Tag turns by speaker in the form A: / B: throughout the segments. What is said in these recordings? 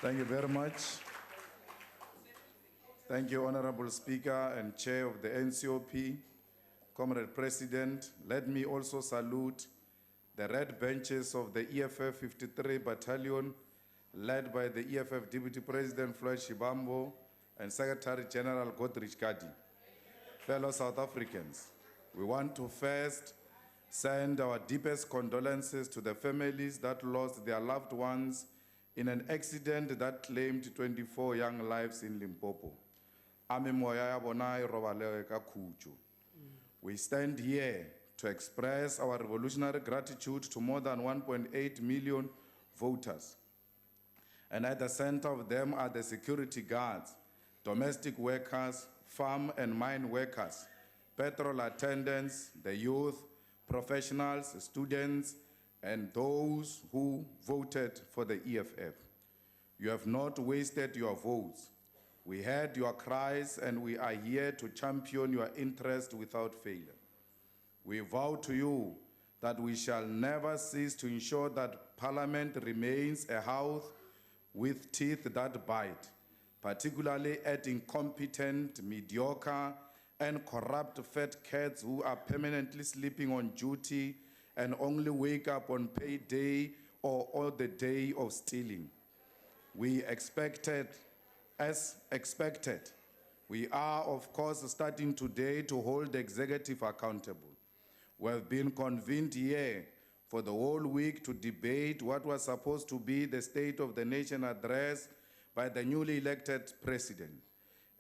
A: Thank you very much. Thank you, Honorable Speaker and Chair of the NCOP, Comrade President. Let me also salute the red benches of the EFF 53 Battalion, led by the EFF Deputy President Floyd Shibambo and Secretary General Godrich Kadi. Fellow South Africans, we want to first send our deepest condolences to the families that lost their loved ones in an accident that claimed 24 young lives in Limpopo. We stand here to express our revolutionary gratitude to more than 1.8 million voters. And at the center of them are the security guards, domestic workers, farm and mine workers, petrol attendants, the youth, professionals, students, and those who voted for the EFF. You have not wasted your votes. We heard your cries and we are here to champion your interest without failure. We vow to you that we shall never cease to ensure that Parliament remains a house with teeth that bite, particularly at incompetent, mediocre, and corrupt fat cats who are permanently sleeping on duty and only wake up on payday or the day of stealing. As expected, we are, of course, starting today to hold the executive accountable. We have been convened here for the whole week to debate what was supposed to be the State of the Nation address by the newly elected president,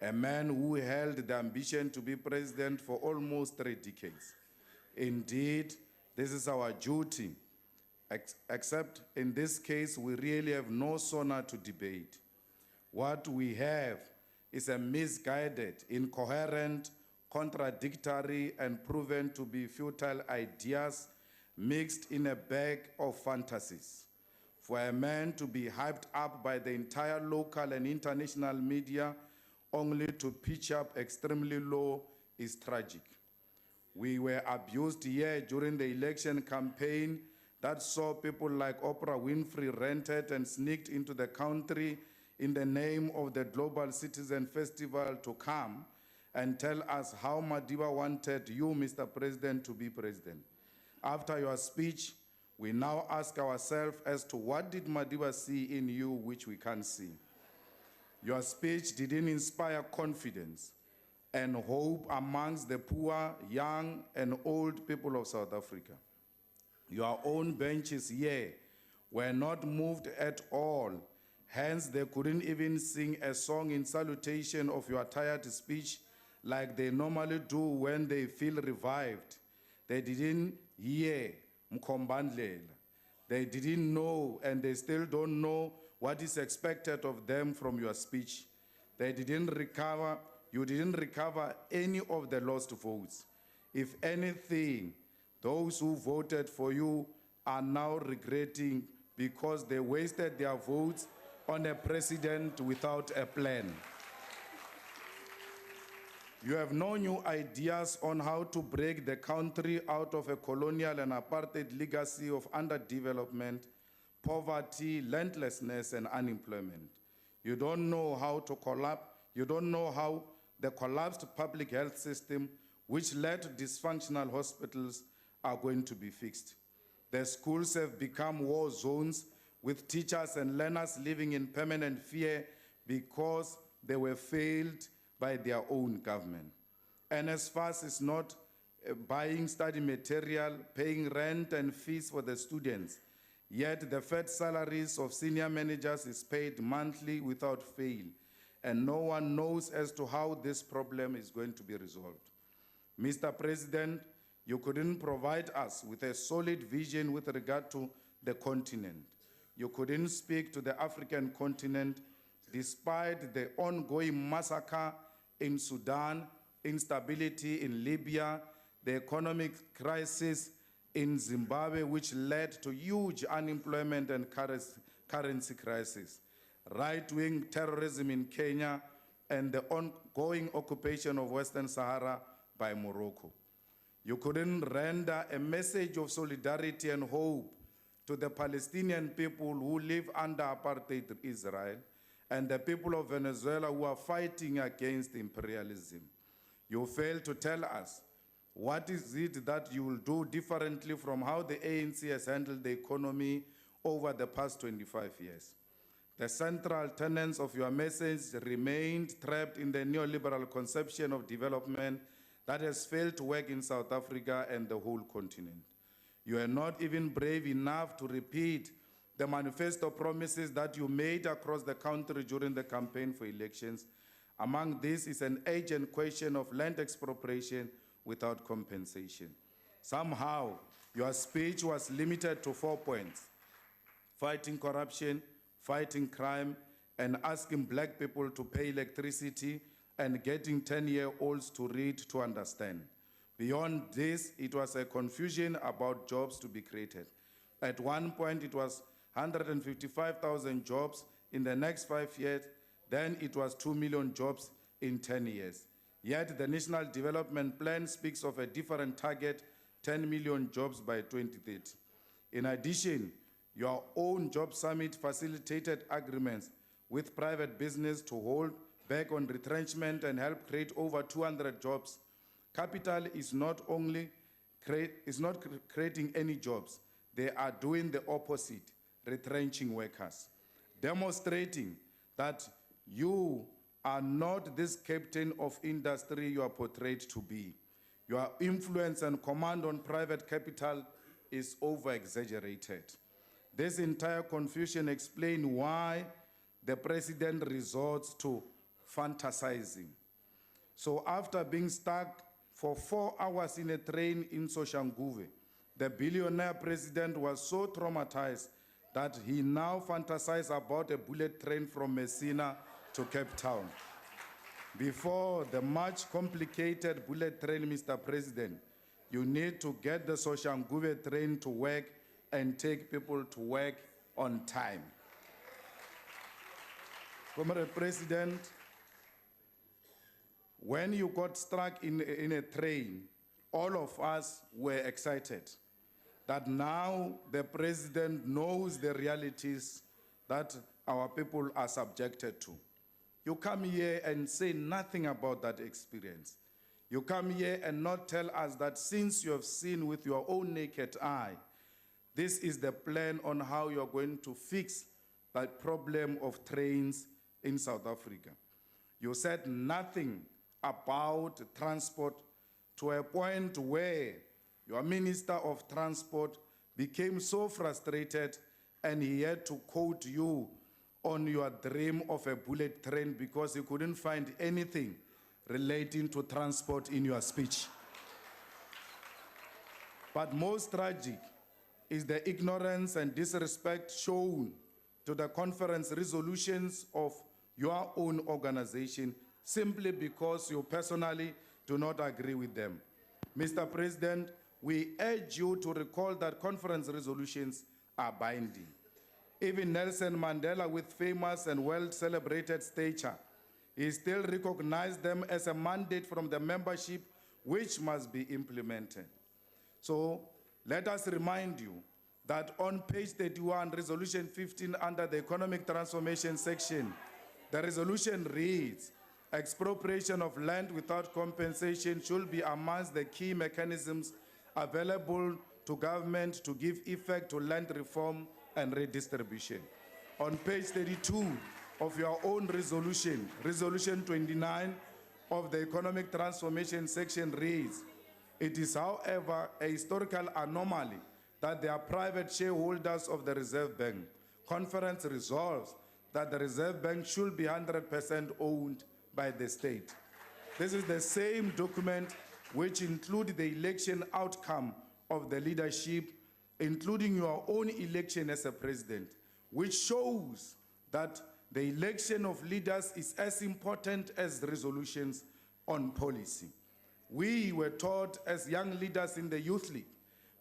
A: a man who held the ambition to be president for almost 3 decades. Indeed, this is our duty, except in this case, we really have no sooner to debate. What we have is a misguided, incoherent, contradictory, and proven to be futile ideas mixed in a bag of fantasies. For a man to be hyped up by the entire local and international media only to pitch up extremely low is tragic. We were abused here during the election campaign that saw people like Oprah Winfrey rented and sneaked into the country in the name of the Global Citizen Festival to come and tell us how Madiba wanted you, Mr. President, to be president. After your speech, we now ask ourselves as to what did Madiba see in you which we can't see. Your speech didn't inspire confidence and hope amongst the poor, young, and old people of South Africa. Your own benches here were not moved at all. Hence, they couldn't even sing a song in salutation of your tired speech like they normally do when they feel revived. They didn't hear Mkombandlela. They didn't know, and they still don't know what is expected of them from your speech. You didn't recover any of the lost votes. If anything, those who voted for you are now regretting because they wasted their votes on a president without a plan. You have no new ideas on how to break the country out of a colonial and apartheid legacy of underdevelopment, poverty, landlessness, and unemployment. You don't know how to collapse. You don't know how the collapsed public health system, which led to dysfunctional hospitals, are going to be fixed. The schools have become war zones with teachers and learners living in permanent fear because they were failed by their own government. NSFAS is not buying study material, paying rent and fees for the students, yet the fed salaries of senior managers is paid monthly without fail, and no one knows as to how this problem is going to be resolved. Mr. President, you couldn't provide us with a solid vision with regard to the continent. You couldn't speak to the African continent despite the ongoing massacre in Sudan, instability in Libya, the economic crisis in Zimbabwe, which led to huge unemployment and currency crisis, right-wing terrorism in Kenya, and the ongoing occupation of Western Sahara by Morocco. You couldn't render a message of solidarity and hope to the Palestinian people who live under apartheid Israel, and the people of Venezuela who are fighting against imperialism. You fail to tell us what is it that you will do differently from how the ANC has handled the economy over the past 25 years. The central tenets of your message remained trapped in the neoliberal conception of development that has failed to work in South Africa and the whole continent. You are not even brave enough to repeat the manifesto promises that you made across the country during the campaign for elections. Among these is an urgent question of land expropriation without compensation. Somehow, your speech was limited to 4 points: fighting corruption, fighting crime, and asking black people to pay electricity and getting 10-year-olds to read to understand. Beyond this, it was a confusion about jobs to be created. At one point, it was 155,000 jobs in the next 5 years, then it was 2 million jobs in 10 years. Yet the National Development Plan speaks of a different target, 10 million jobs by 2030. In addition, your own job summit facilitated agreements with private business to hold back on retrenchment and help create over 200 jobs. Capital is not creating any jobs. They are doing the opposite, retrenching workers, demonstrating that you are not this captain of industry you are portrayed to be. Your influence and command on private capital is over-exaggerated. This entire confusion explains why the president resorts to fantasizing. So after being stuck for 4 hours in a train in Soshanguve, the billionaire president was so traumatized that he now fantasizes about a bullet train from Messina to Cape Town. Before the much complicated bullet train, Mr. President, you need to get the Soshanguve train to work and take people to work on time. Comrade President, when you got struck in a train, all of us were excited that now the president knows the realities that our people are subjected to. You come here and say nothing about that experience. You come here and not tell us that since you have seen with your own naked eye, this is the plan on how you're going to fix that problem of trains in South Africa. You said nothing about transport to a point where your Minister of Transport became so frustrated and he had to quote you on your dream of a bullet train because he couldn't find anything relating to transport in your speech. But most tragic is the ignorance and disrespect shown to the conference resolutions of your own organization simply because you personally do not agree with them. Mr. President, we urge you to recall that conference resolutions are binding. Even Nelson Mandela, with famous and well-celebrated stature, he still recognized them as a mandate from the membership which must be implemented. So let us remind you that on page 31, resolution 15 under the economic transformation section, the resolution reads, expropriation of land without compensation should be amongst the key mechanisms available to government to give effect to land reform and redistribution. On page 32 of your own resolution, resolution 29 of the economic transformation section reads, it is, however, a historical anomaly that they are private shareholders of the Reserve Bank. Conference resolves that the Reserve Bank should be 100% owned by the state. This is the same document which includes the election outcome of the leadership, including your own election as a president, which shows that the election of leaders is as important as the resolutions on policy. We were taught as young leaders in the Youth League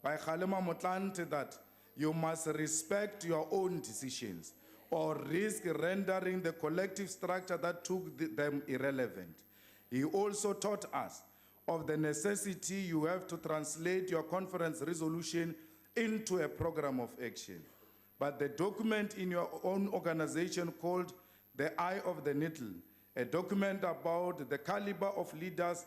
A: by Malema that you must respect your own decisions or risk rendering the collective structure that took them irrelevant. He also taught us of the necessity you have to translate your conference resolution into a program of action. But the document in your own organization called The Eye of the Needle, a document about the caliber of leaders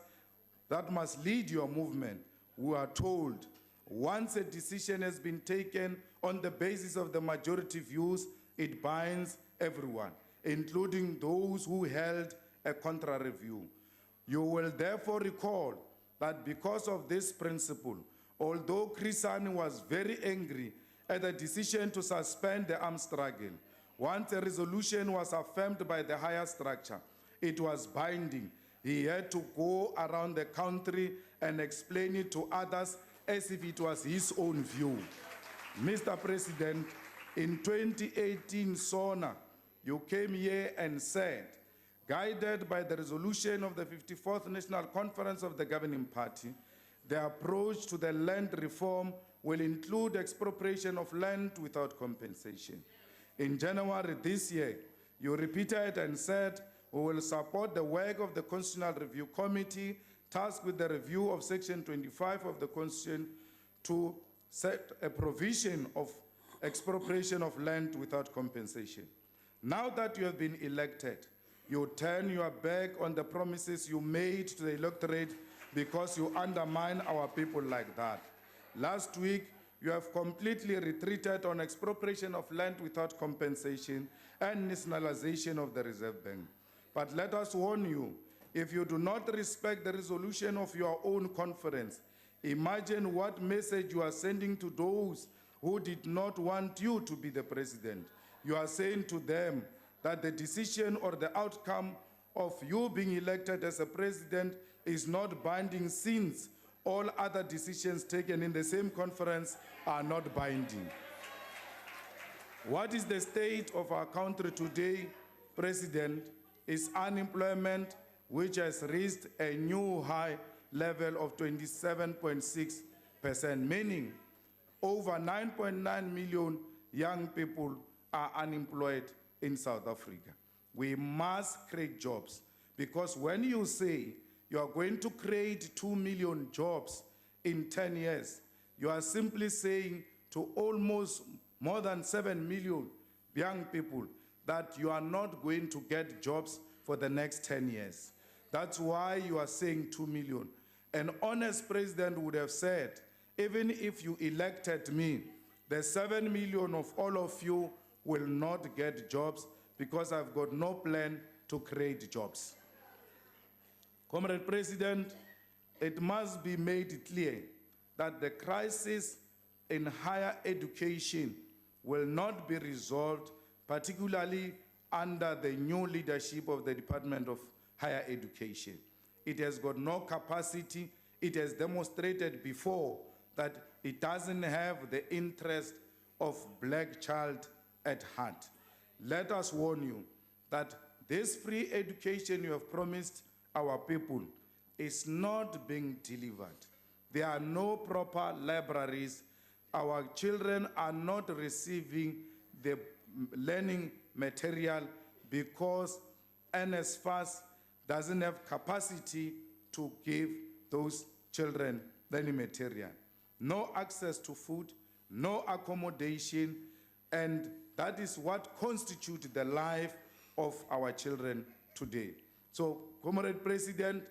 A: that must lead your movement, who are told once a decision has been taken on the basis of the majority views, it binds everyone, including those who held a contrary view. You will therefore recall that because of this principle, although Chris Hani was very angry at the decision to suspend the armed struggle, once a resolution was affirmed by the higher structure, it was binding. He had to go around the country and explain it to others as if it was his own view. Mr. President, in 2018, SONA, you came here and said, guided by the resolution of the 54th National Conference of the governing party, the approach to the land reform will include expropriation of land without compensation. In January this year, you repeated and said, we will support the work of the Constitutional Review Committee tasked with the review of Section 25 of the Constitution to set a provision of expropriation of land without compensation. Now that you have been elected, you turn your back on the promises you made to the electorate because you undermine our people like that. Last week, you have completely retreated on expropriation of land without compensation and nationalization of the Reserve Bank. But let us warn you, if you do not respect the resolution of your own conference, imagine what message you are sending to those who did not want you to be the president. You are saying to them that the decision or the outcome of you being elected as a president is not binding, since all other decisions taken in the same conference are not binding. What is the state of our country today, President, is unemployment, which has reached a new high level of 27.6%, meaning over 9.9 million young people are unemployed in South Africa. We must create jobs, because when you say you are going to create 2 million jobs in 10 years, you are simply saying to almost more than 7 million young people that you are not going to get jobs for the next 10 years. That's why you are saying 2 million. An honest president would have said, even if you elected me, the 7 million of all of you will not get jobs because I've got no plan to create jobs. Comrade President, it must be made clear that the crisis in higher education will not be resolved, particularly under the new leadership of the Department of Higher Education. It has got no capacity. It has demonstrated before that it doesn't have the interest of black child at heart. Let us warn you that this free education you have promised our people is not being delivered. There are no proper libraries. Our children are not receiving the learning material because NSFAS doesn't have capacity to give those children learning material. No access to food, no accommodation, and that is what constitutes the life of our children today. So, Comrade President,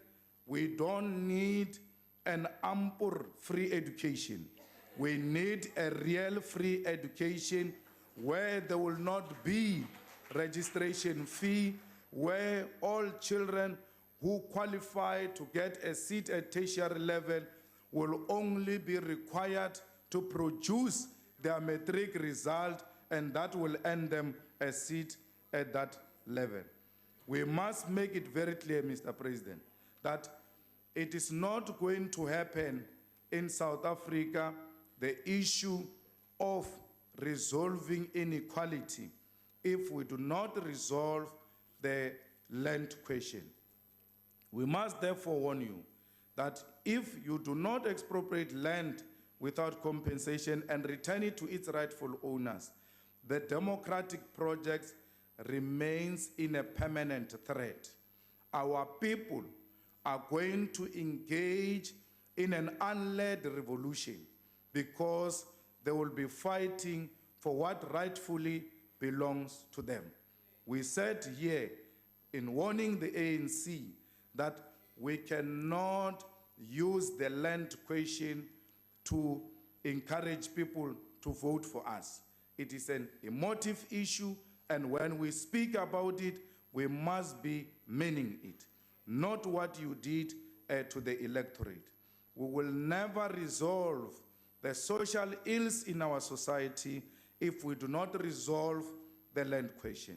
A: we don't need an ample free education. We need a real free education where there will not be registration fee, where all children who qualify to get a seat at tertiary level will only be required to produce their matric result, and that will earn them a seat at that level. We must make it very clear, Mr. President, that it is not going to happen in South Africa, the issue of resolving inequality, if we do not resolve the land question. We must therefore warn you that if you do not expropriate land without compensation and return it to its rightful owners, the democratic project remains in a permanent threat. Our people are going to engage in an unled revolution because they will be fighting for what rightfully belongs to them. We said here in warning the ANC that we cannot use the land question to encourage people to vote for us. It is an emotive issue, and when we speak about it, we must be meaning it, not what you did to the electorate. We will never resolve the social ills in our society if we do not resolve the land question.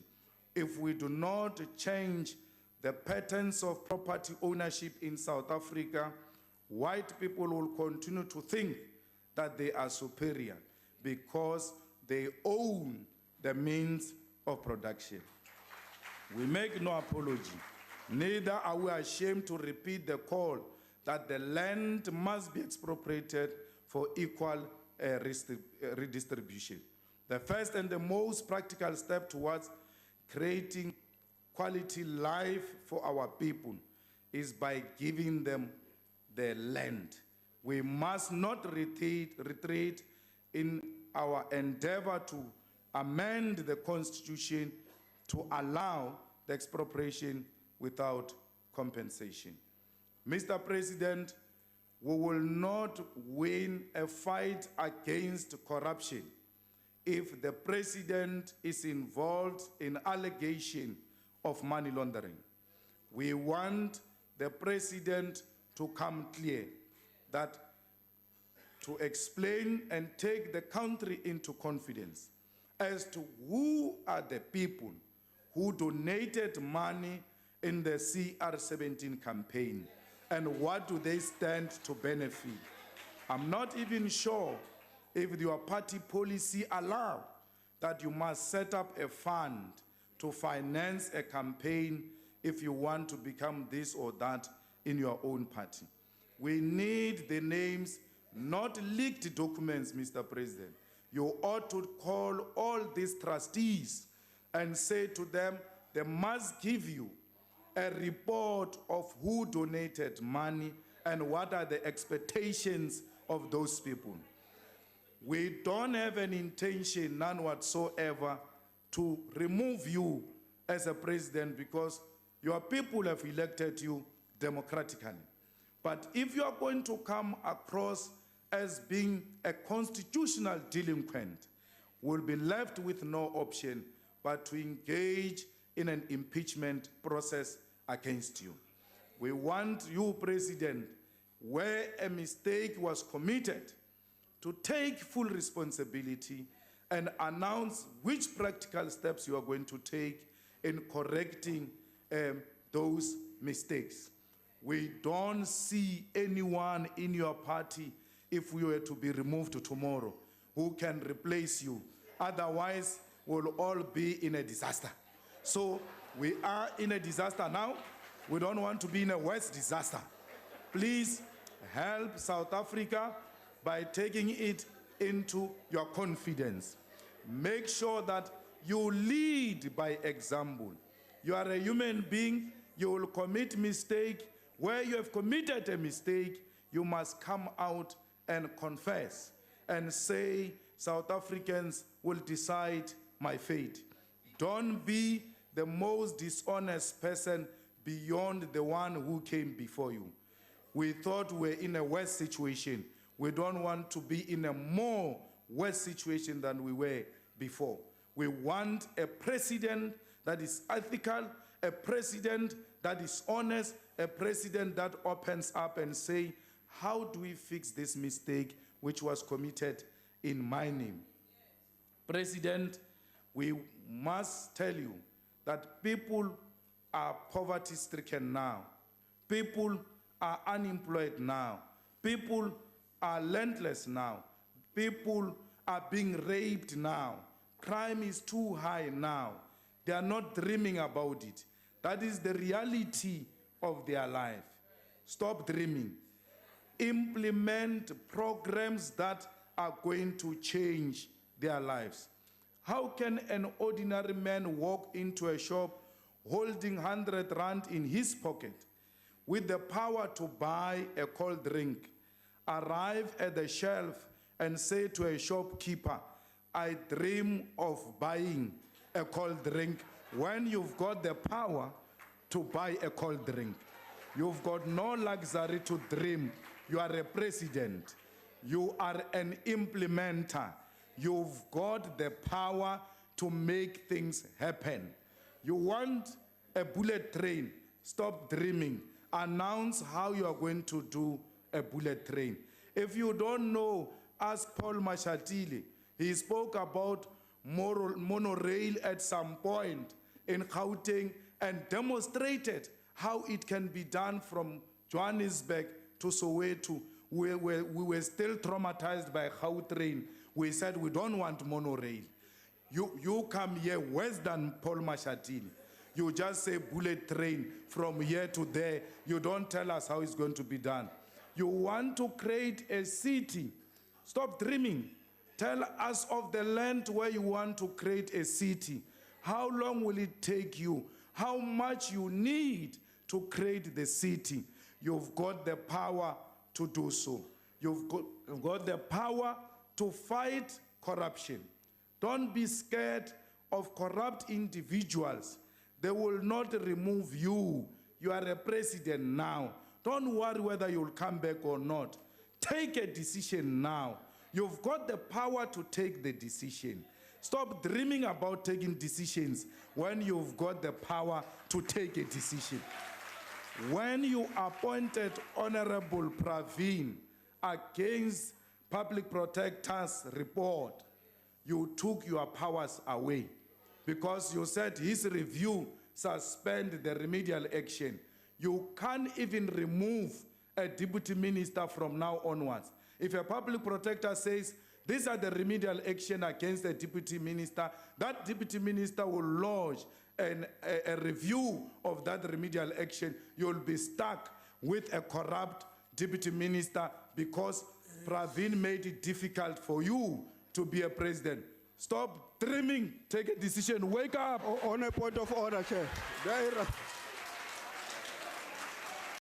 A: If we do not change the patterns of property ownership in South Africa, white people will continue to think that they are superior because they own the means of production. We make no apology. Neither are we ashamed to repeat the call that the land must be expropriated for equal redistribution. The first and the most practical step towards creating quality life for our people is by giving them the land. We must not retreat in our endeavor to amend the Constitution to allow the expropriation without compensation. Mr. President, we will not win a fight against corruption if the president is involved in allegation of money laundering. We want the president to come clear, that to explain and take the country into confidence as to who are the people who donated money in the CR17 campaign and what do they stand to benefit. I'm not even sure if your party policy allows that you must set up a fund to finance a campaign if you want to become this or that in your own party. We need the names, not leaked documents, Mr. President. You ought to call all these trustees and say to them, they must give you a report of who donated money and what are the expectations of those people. We don't have an intention, none whatsoever, to remove you as a president because your people have elected you democratically. But if you are going to come across as being a constitutional delinquent, we'll be left with no option but to engage in an impeachment process against you. We want you, President, where a mistake was committed, to take full responsibility and announce which practical steps you are going to take in correcting those mistakes. We don't see anyone in your party, if we were to be removed tomorrow, who can replace you. Otherwise, we'll all be in a disaster. So we are in a disaster now. We don't want to be in a worse disaster. Please help South Africa by taking it into your confidence. Make sure that you lead by example. You are a human being. You will commit mistake. Where you have committed a mistake, you must come out and confess and say, South Africans will decide my fate. Don't be the most dishonest person beyond the one who came before you. We thought we were in a worse situation. We don't want to be in a more worse situation than we were before. We want a president that is ethical, a president that is honest, a president that opens up and say, how do we fix this mistake which was committed in my name? President, we must tell you that people are poverty-stricken now. People are unemployed now. People are landless now. People are being raped now. Crime is too high now. They are not dreaming about it. That is the reality of their life. Stop dreaming. Implement programs that are going to change their lives. How can an ordinary man walk into a shop holding 100 rand in his pocket with the power to buy a cold drink, arrive at the shelf and say to a shopkeeper, I dream of buying a cold drink when you've got the power to buy a cold drink. You've got no luxury to dream. You are a president. You are an implementer. You've got the power to make things happen. You want a bullet train, stop dreaming. Announce how you are going to do a bullet train. If you don't know, ask Paul Mashatile. He spoke about monorail at some point in Gauteng and demonstrated how it can be done from Johannesburg to Soweto. We were still traumatized by Gautrain. We said we don't want monorail. You come here worse than Paul Mashatile. You just say bullet train from here to there. You don't tell us how it's going to be done. You want to create a city. Stop dreaming. Tell us of the land where you want to create a city. How long will it take you? How much you need to create the city? You've got the power to do so. You've got the power to fight corruption. Don't be scared of corrupt individuals. They will not remove you. You are a president now. Don't worry whether you'll come back or not. Take a decision now. You've got the power to take the decision. Stop dreaming about taking decisions when you've got the power to take a decision. When you appointed Honorable Pravin against Public Protector's report, you took your powers away because you said his review suspend the remedial action. You can't even remove a deputy minister from now onwards. If a public protector says, these are the remedial action against the deputy minister, that deputy minister will lodge a review of that remedial action. You'll be stuck with a corrupt deputy minister because Pravin made it difficult for you to be a president. Stop dreaming, take a decision, wake up.
B: On a point of order, Chair.